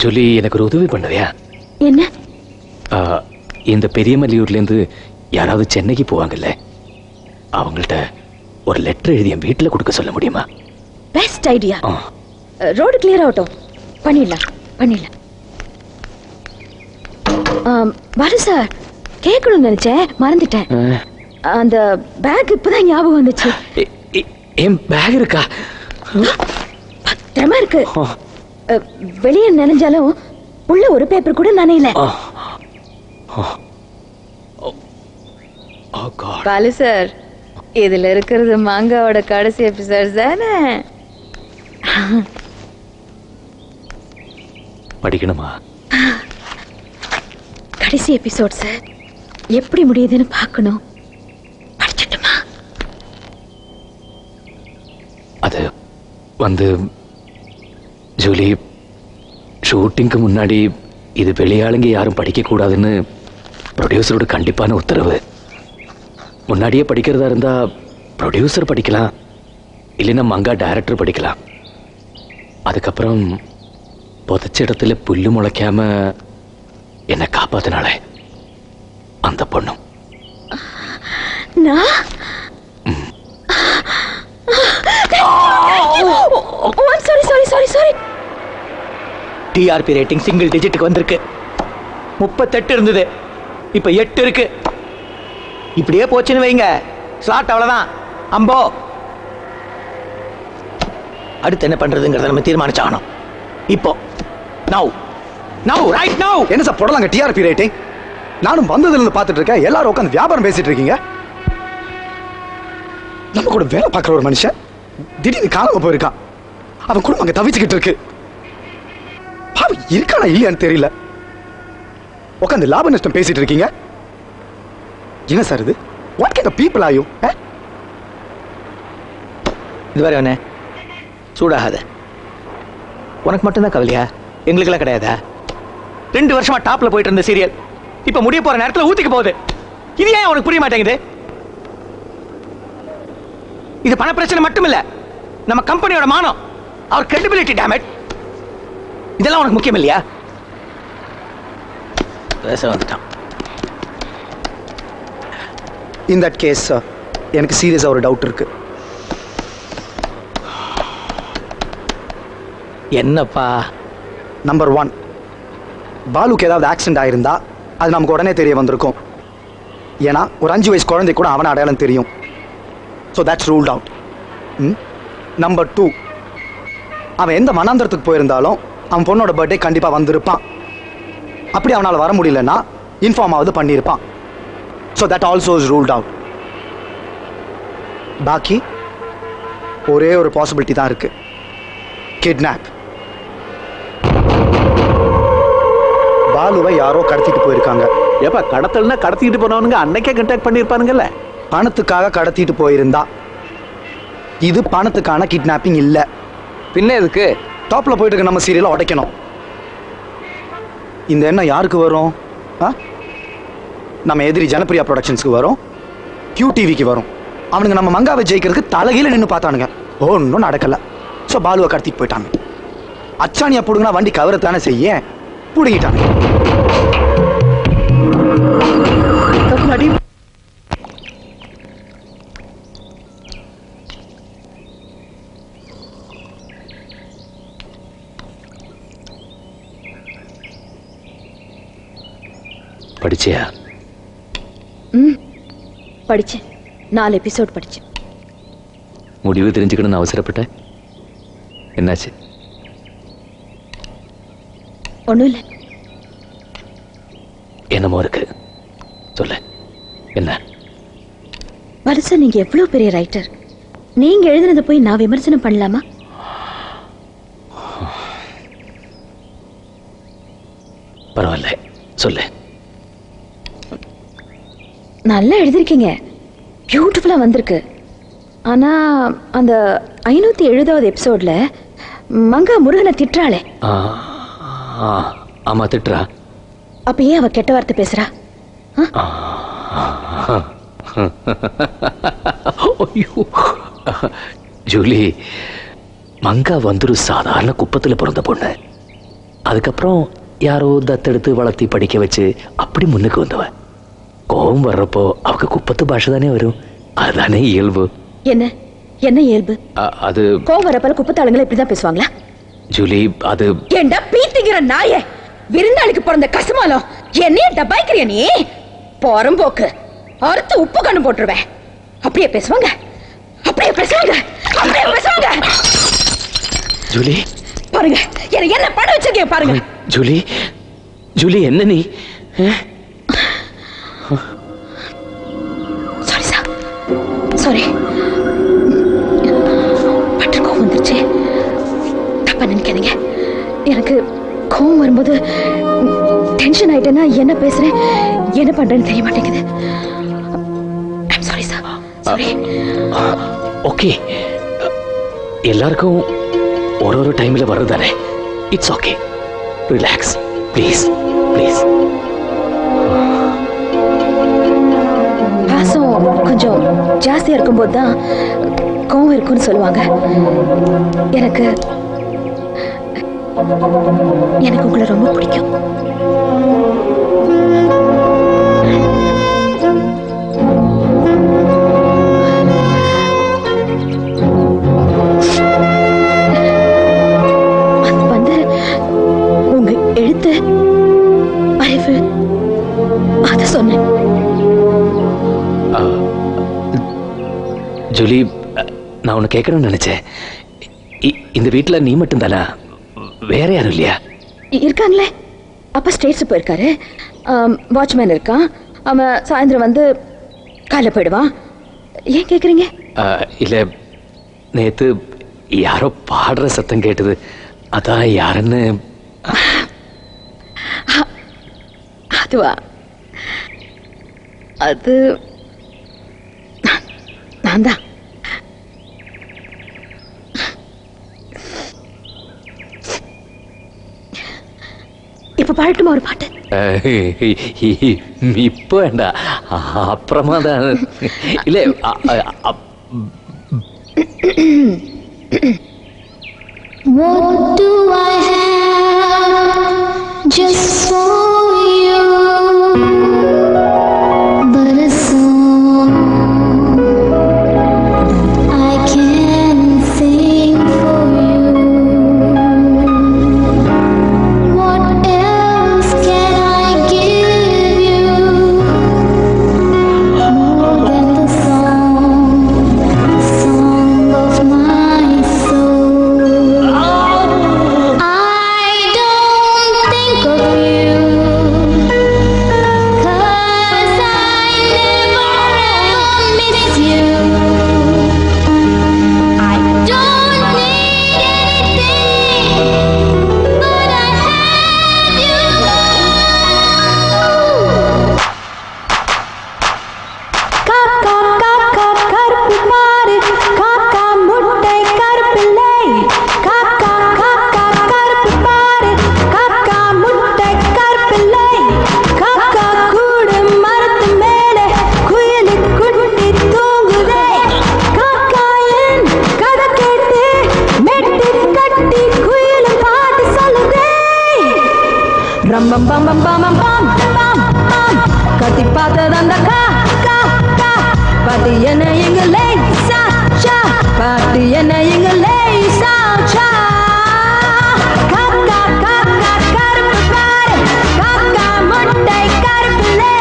Julie, எனக்கு ஒரு உதவி பண்ணுவியா? என்ன? இந்த பெரியமல்லியூர்லேருந்து யாராவது சென்னைக்கு போவாங்கல்ல, அவங்கள்ட்ட ஒரு லெட்டர் எழுதி என் வீட்டில் கொடுக்க சொல்ல முடியுமா? Best idea. ரோடு கிளியர் ஆகட்டும், பண்ணிடலாம். பாரு சார், கேட்கணும்னு நினைச்சேன், மறந்துட்டேன். அந்த பேக் இப்பதான் ஞாபகம் வந்துச்சு. என் பேக் இருக்கா? பத்திரமா இருக்கு. வெளியே நினைஞ்சாலும் உள்ள ஒரு பேப்பர் கூட நனையல. பாலு சார், இதுல இருக்கிறது மாங்காவோட கடைசி எபிசோட் தானே? படிக்கணுமா? கடைசி எபிசோட் சார், எப்படி முடியுதுன்னு பார்க்கணும். படிச்சிட்டுமா? அது வந்து ஜூலி, ஷூட்டிங்க்கு முன்னாடி இது வெளியாளுங்க யாரும் படிக்க கூடாதுன்னு ப்ரொடியூசரோட கண்டிப்பான உத்தரவு. முன்னாடியே படிக்கிறதா இருந்தா ப்ரொடியூசர் படிக்கலாம், இல்லைன்னா மங்கா டைரக்டர் படிக்கலாம். அதுக்கப்புறம் புதைச்ச இடத்துல புல்லு முளைக்காம என்னை காப்பாத்தினாலே அந்த பொண்ணும். டிஆர்பி ரேட்டிங் சிங்கிள் டிஜிட்டுக்கு வந்திருக்கு. 38 இருந்தது, இப்ப 8 இருக்கு. இப்படியே போச்சுன்னு வைங்க, ஸ்லாட் அவ்வளவுதான். அம்போ, அடுத்து என்ன பண்றதுங்கிறத நம்ம தீர்மானிச்சாகணும். இப்போ ரைட் நவ். என்ன சார் போடலாங்க டிஆர்பி ரேட்டிங்? நானும் வந்ததுல இருந்து பார்த்துட்டு இருக்கேன், எல்லாரும் உட்காந்து வியாபாரம் பேசிட்டு இருக்கீங்க. நம்ம கூட வேலை பார்க்குற ஒரு மனுஷன் திடீர்னு காணாம போயிருக்கான். அவன் குடும்பம் அங்க தவிச்சுக்கிட்டு இருக்கு. பாவம் இருக்கானா இல்லையான்னு தெரியல. உட்காந்து லாப நஷ்டம் பேசிட்டு இருக்கீங்க. என்ன சார் இது? What kind of people are you? இதுவரை அவனே சூடாகாத. உனக்கு மட்டும்தான் கவலையா? எங்களுக்கெல்லாம் கிடையாதா? 2 வருஷமா டாப்ல போயிட்டு இருந்த சீரியல் இப்ப முடிய போற நேரத்தில் ஊத்திக்க போகுது. இது ஏன் உனக்கு புரிய மாட்டேங்குது? இது பண பிரச்சனை மட்டும் இல்ல, நம்ம கம்பெனியோட மானம், அவர் கிரெடிபிலிட்டி. டேமேஜ். இதெல்லாம் உனக்கு முக்கியம் இல்லையா? பேச வந்துட்டான். இன் தட் கேஸ் எனக்கு சீரியஸா ஒரு டவுட் இருக்கு. என்னப்பா? நம்பர் 1, பாலுக்கு ஏதாவது ஆக்சிடென்ட் ஆயிருந்தா அது நமக்கு உடனே தெரிய வந்திருக்கும். ஏன்னா ஒரு 5 வயசு குழந்தை கூட அவன அடையாளம் தெரியும். So that's ruled out. Number 2, அவன் எந்த மனாந்தரத்துக்கு போயிருந்தாலும் அவன் பொண்ணோட பர்த்டே கண்டிப்பாக வந்திருப்பான். அப்படி அவனால் வர முடியலன்னா இன்ஃபார்ம் ஆகுது பண்ணியிருப்பான். So that also is ruled out. பாக்கி ஒரே ஒரு பாசிபிலிட்டி தான் இருக்கு, கிட்னாப். பாலுவை யாரோ கடத்திட்டு போயிருக்காங்க. எப்ப கடத்தல்னா கடத்திட்டு போனவனுங்க அன்னைக்கே கான்டாக்ட் பண்ணிருப்பானுங்கல்ல. பணத்துக்காக கடத்திட்டு போயிருந்தா இது பணத்துக்கான கிட்னாப்பிங் இல்ல. பின்ன எதுக்கு டாப்ல போயிட்டு இருக்க நம்ம சீரியலை உடைக்கணும்? இந்த எண்ணம் யாருக்கு வரும்? நம்ம எதிரி ஜனப்பிரியா ப்ரொடக்ஷன்ஸ்க்கு வரும், QTVக்கு வரும். அவனுங்க நம்ம மங்காவை ஜெயிக்கிறதுக்கு தலைகீழ நின்று பார்த்தானுங்க, ஒன்றும் நடக்கல. ஸோ பாலுவை கடத்திட்டு போயிட்டாங்க. அச்சானியா பிடுங்கினா வண்டி கவரத்தானே செய்ய, பிடுங்கிட்டாங்க. படிச்சியா? படிச்சேன். 4 எபிசோட் படிச்சேன். முடிவு தெரிஞ்சுக்கணும்னு அவசரப்பட்டேன். என்னாச்சு? ஒண்ணும் இல்லை. என்னமோ இருக்கு, சொல்ல. என்ன? வருஷம் நீங்க எவ்வளவு பெரிய ரைட்டர், நீங்க எழுதுனதை போய் நான் விமர்சனம் பண்ணலாமா? பரவாயில்ல, சொல்லு. நல்லா எழுதிருக்கீங்க, பியூட்டிஃபுல்லா வந்திருக்கு. ஆனா அந்த 570வது எபிசோட்ல மங்கா முருகனை திட்டுறாளே. ஆமா, திட்டுறா. அப்ப ஏன் அவ கெட்ட வார்த்தை பேசுறா? ஜூலி, மங்கா ஒரு சாதாரண குப்பத்துல பிறந்த பொண்ணு. அதுக்கப்புறம் யாரோ தத்தெடுத்து வளர்த்தி படிக்க வச்சு அப்படி முன்னுக்கு வந்தவ. கோபம் வர்றப்போ அவக்கு குப்பத்து பாஷை தானே வரும். அதுதானே இயல்பு. என்ன என்ன இயல்பு? அது கோவம் வரப்பல குப்பத்தாளுங்களை இப்படிதான் பேசுவாங்களா? ஜூலி, அது ஏண்டா பீத்திக்கிற நாயே, விருந்தாளிக்கு பிறந்த கசுமாலம் என்னைய டபாய்க்கிறிய நீ? போறம்போக்கு அறுத்து உப்பு கண்ணு போட்டுருவேன். அப்படியே பேசுவாங்க, அப்படியே பேசுவாங்க, அப்படியே பேசுவாங்க. ஜூலி பாருங்க என்ன பண்ண வச்சிருக்கீங்க பாருங்க. ஜூலி, ஜூலி என்ன நீ? Sorry sir, sorry. பட்டு கோவம் வந்துருச்சு, தப்பா நினைக்காதீங்க. எனக்கு கோவம் வரும்போது டென்ஷன் ஆயிட்டேன்னா என்ன பேசுறேன் என்ன பண்றேன்னு தெரிய மாட்டேங்குது. Sorry sir, sorry. ஓகே, எல்லாருக்கும் ஒரு டைம்ல வருதானே. It's okay, relax please please. பாசம் கொஞ்சம் ஜாஸ்தியா இருக்கும்போது தான் கோவம் இருக்குன்னு சொல்லுவாங்க. எனக்கு உங்களை ரொம்ப பிடிக்கும். வந்து உங்க எழுத்து அறிவு அத சொன்னேன். ஜூலி, நான் உன்னை கேட்கணும்னு நினைச்சேன். இந்த வீட்டுல நீ மட்டும் தானா? வேற யாரும் இல்லையா? இருக்காங்களே. அப்பா ஸ்டேட்ஸ் போயிருக்காரு. வாட்ச்மேன் இருக்கான். அவன் சாயந்தரம் வந்து காலைல போயிடுவான். ஏன் கேக்குறீங்க? இல்ல, நேத்து யாரோ பாடுற சத்தம் கேட்டது, அதான் யாருன்னு. அதுவா? அது நான் தான். இப்ப பாடட்டுமா ஒரு பாட்டு? இப்ப வேண்டாம், அப்புறமா தான். இல்ல, What do I have just for you but a song I can sing for you? What else can I give you more than the song of my soul? I don't think of you 'cause I never ever miss you. I don't need anything but I have you. காக்கா காக்கா கருப்பு மாறு, காக்கா முட்டை கருப்பில்லை. காக்கா காக்கா கருப்பு பாரு, காக்கா முட்டை கருப்பில்லை. காக்கா கூடு மரத்து மேலே, குயிலு குட்டி தூங்குதே. காக்கா என் கதை கேட்டு மெட்டு கட்டி குயிலு பாட்டு சொல்லுதே. ரம்பம் பம் பம் பம் பம் பம் பம் பம் கத்தி பார்த்தது அந்த கா கா கா. பாட்டு என்ன எங்க லேசா சா, பாட்டு என்ன எங்க லேசா சா. காக்கா காக்கா கருப்பு பாரு, காக்கா முட்டை கருப்பில்லை.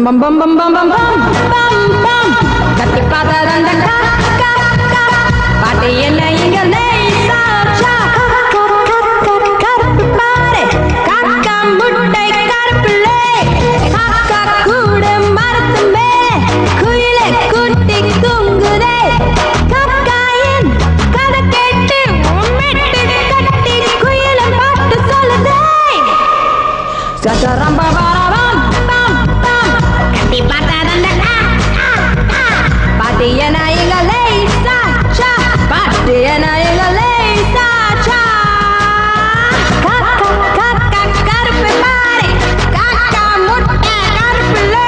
பம் பம் பம் பம் பம் பம் பம் பம் கத்தி பார்த்தா அந்த பாட்டு என்ன இங்க லேசா கருப்பு பாரு காக்கா முட்டை கருப்புலே காக்கா கூட மரத்து மேலே குயிலே குட்டி தூங்குதே காக்காயின் கதை கேட்டு மெட்டு கட்டி குயில பாட்டு சொல்லுதே சக்கரம் பம் பம் கத்தி பார்த்தா அந்த பாட்டு என்ன இங்க லேசா பாட்டு என்ன இங்க லேசா காக்கா கருப்பு பாரு காக்கா முட்டை கருப்புலே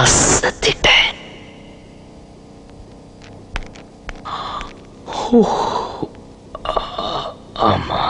அசத்திட்டேன். ஆமா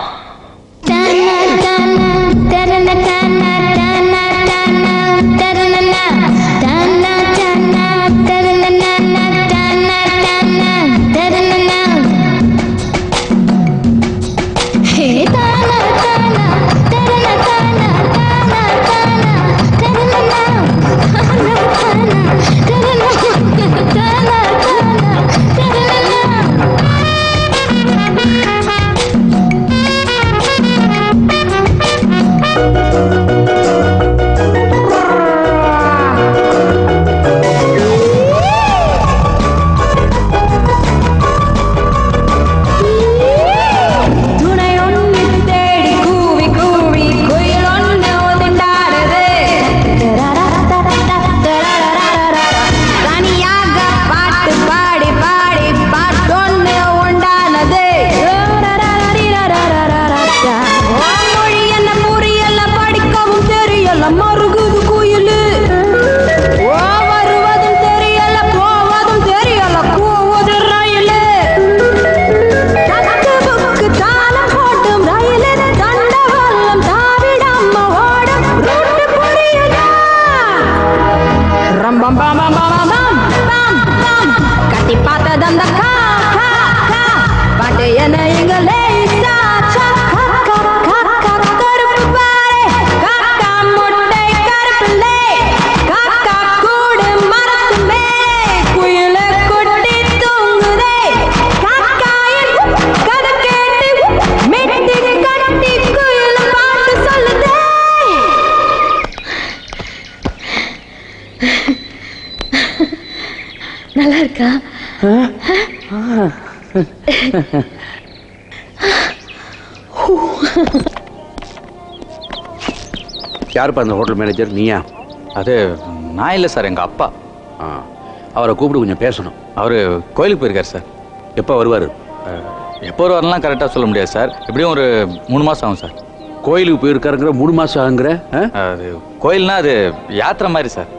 கட்டி பார்த்தது அந்த பாட்டு என்ன இங்க லேசா கருப்பு பாரு காக்கா முட்டை கருப்புலே காக்கா கூடு மரத்து மேலே குயில குட்டி தூங்குதே காக்காயின் கதை கேட்டு மெட்டி கட்டி குயில பாட்டு சொல்லுதே நல்லா இருக்கா? யாருப்பா அந்த ஹோட்டல் மேனேஜர்? நீயா? அது நான் இல்லை சார், எங்கள் அப்பா. அவரை கூப்பிட்டு கொஞ்சம் பேசணும். அவர் கோயிலுக்கு போயிருக்கார் சார். எப்போ வருவார்? எப்போ வருவாருலாம் கரெக்டாக சொல்ல முடியாது சார். எப்படியும் ஒரு 3 மாதம் ஆகும் சார். கோயிலுக்கு போயிருக்காருங்கிற 3 மாதம் ஆகுங்கிற? அது கோயில்னா அது யாத்திரை மாதிரி சார்.